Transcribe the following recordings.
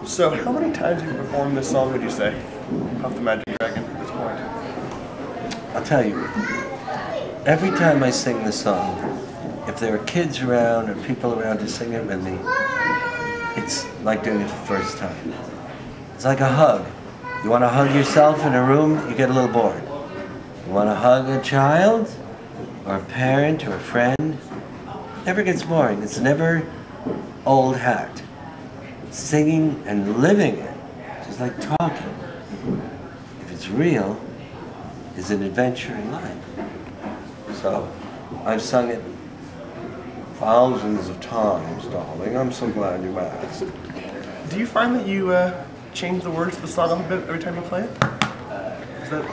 So, how many times have you performed this song, would you say? Puff the Magic Dragon at this point? I'll tell you, every time I sing the song, if there are kids around or people around to sing it with me, it's like doing it the first time. It's like a hug. You want to hug yourself in a room, you get a little bored. You want to hug a child, or a parent, or a friend, it never gets boring. It's never old hat. Singing and living it, just like talking, if it's real, is an adventure in life. So, I've sung it thousands of times, darling. I'm so glad you asked. Do you find that you change the words to the song a little bit every time you play it? Is that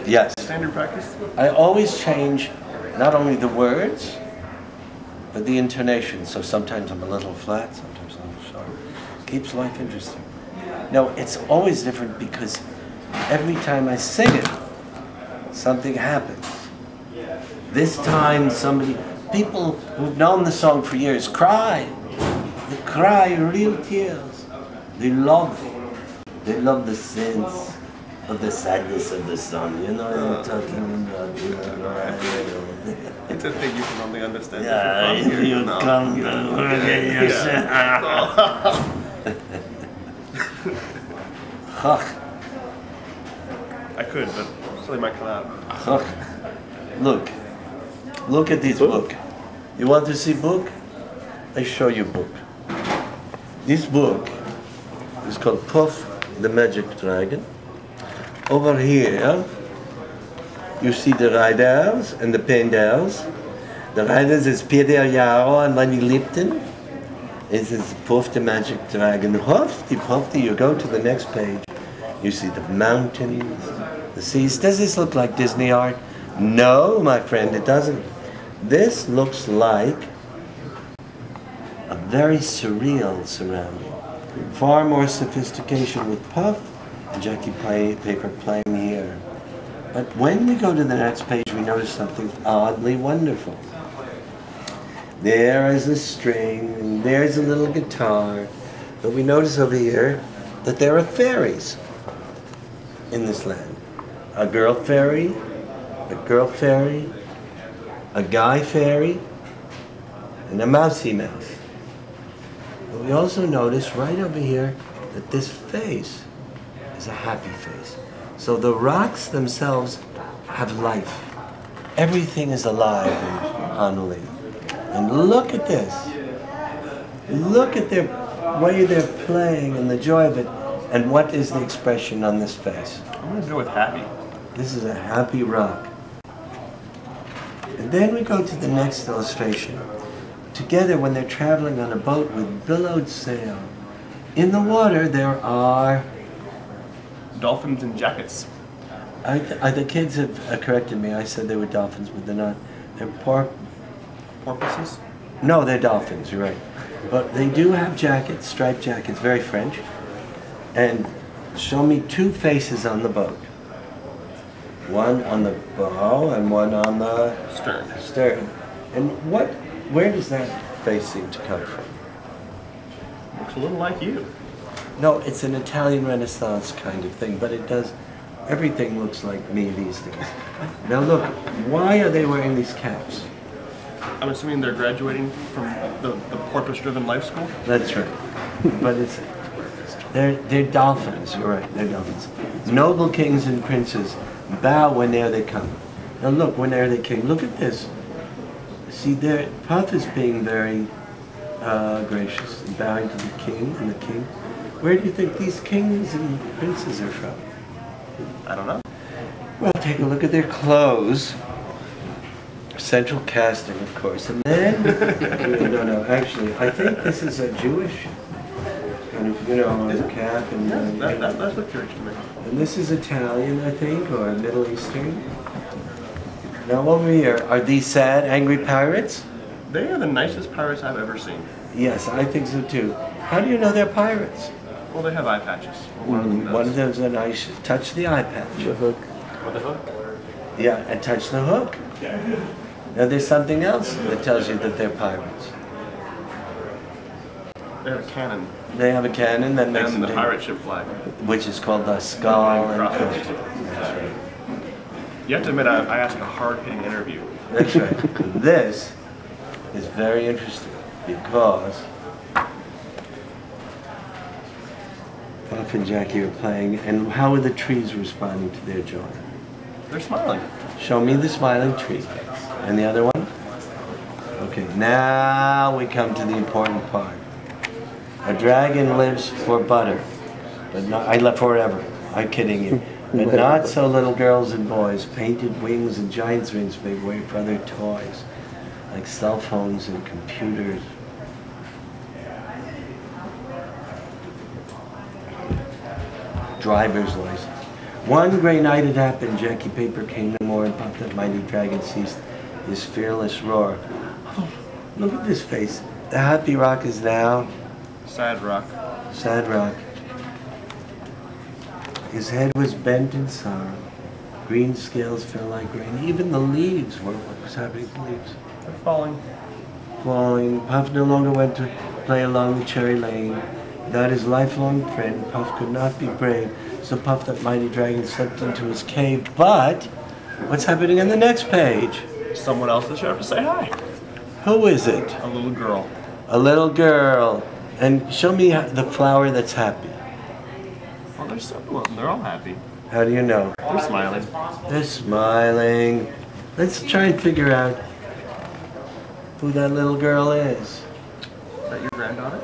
Yes. standard practice? I always change not only the words, but the intonation. So sometimes I'm a little flat, sometimes a little sharp. Keeps life interesting. No, it's always different because every time I sing it, something happens. This time people who've known the song for years cry. They cry real tears. They love the sense of the sadness of the song. You know what I'm talking about? It's a thing you can only understand. Yeah, if you're from you here, no. come to look at yourself. I could, but something might come out. Look at this book. You want to see book? I show you book. This book is called Puff the Magic Dragon. Over here, you see the riders and the painters. The riders is Peter Yarrow and Lenny Lipton. This is Puff the Magic Dragon. Puffy, you go to the next page. You see the mountains, the seas. Does this look like Disney art? No, my friend, it doesn't. This looks like a very surreal surrounding. Far more sophistication with Puff and Jackie Paper playing here. But when we go to the next page, we notice something oddly wonderful. There is a string, and there's a little guitar. But we notice over here that there are fairies in this land. A girl fairy, a guy fairy, and a mousy mouse. But we also notice right over here that this face is a happy face. So the rocks themselves have life. Everything is alive in Honolulu. And look at this. Look at their way they're playing and the joy of it. And what is the expression on this face? I'm going to go with happy. This is a happy rock. And then we go to the next illustration. Together when they're traveling on a boat with billowed sail. In the water there are... Dolphins in jackets. the kids have corrected me. I said they were dolphins, but they're not. They're Porpoises? No, they're dolphins, you're right. But they do have jackets, striped jackets, very French. And show me two faces on the boat. One on the bow and one on the stern. And where does that face seem to come from? Looks a little like you. No, it's an Italian Renaissance kind of thing, but it does, everything looks like me these days. Now look, why are they wearing these caps? I'm assuming they're graduating from the porpoise-driven life school? That's right. But they're dolphins, you're right, they're dolphins. Noble kings and princes bow whene'er they come. Now look, whene'er they came, look at this. See, Puff is being very gracious and bowing to the king and the king. Where do you think these kings and princes are from? I don't know. Well, take a look at their clothes. Central casting, of course. And then, no, actually, I think this is a Jewish kind of, cap. And that looks Jewish to me. And this is Italian, I think, or Middle Eastern. Now over here, are these sad, angry pirates? They are the nicest pirates I've ever seen. Yes, I think so too. How do you know they're pirates? Well, they have eye patches. One of them does. One of them's a nice, touch the eye patch. The hook. What, the hook? Yeah, and touch the hook. Now there's something else that tells you that they're pirates. They have a cannon. They have a cannon that makes And them the pirate ship flag. which is called the skull and Crossbones. crossbones. That's right. You have to admit, I asked a hard-hitting interview. That's right. This is very interesting because Puff and Jackie are playing, and how are the trees responding to their joy? They're smiling. Show me the smiling tree. And the other one? Okay, now we come to the important part. A dragon lives for butter, but not, I love forever. I'm kidding you. But not so little girls and boys. Painted wings and giant's rings make way for other toys, like cell phones and computers. Driver's license. One great night it happened, Jackie Paper came no more, and Puff that mighty dragon ceased his fearless roar. Oh, look at this face. The happy rock is now Sad rock. sad rock. His head was bent in sorrow. Green scales fell like rain. Even the leaves were what was happening to the leaves. They're falling. Falling. Puff no longer went to play along the cherry lane. Without his lifelong friend, Puff could not be brave. So Puff, that mighty dragon, slipped into his cave. But what's happening on the next page? Someone else that showed up to say hi. Who is it? A little girl. A little girl. And show me the flower that's happy. Well, there's several of them. They're all happy. How do you know? They're smiling. They're smiling. Let's try and figure out who that little girl is. Is that your granddaughter?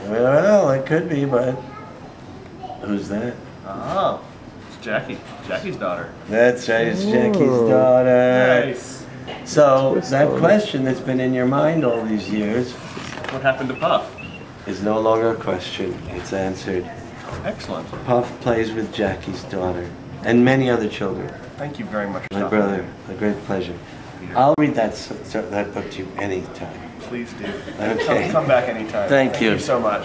Well, it could be, but who's that? Oh, it's Jackie. Jackie's daughter. That's right, it's Jackie's daughter. Nice. So, that question that's been in your mind all these years What happened to Puff? is no longer a question. It's answered. Excellent. Puff plays with Jackie's daughter and many other children. Thank you very much for My stopping brother, a great pleasure. I'll read that book to you anytime. by. Please do. Okay. Come back anytime. Thank you. Thank you so much.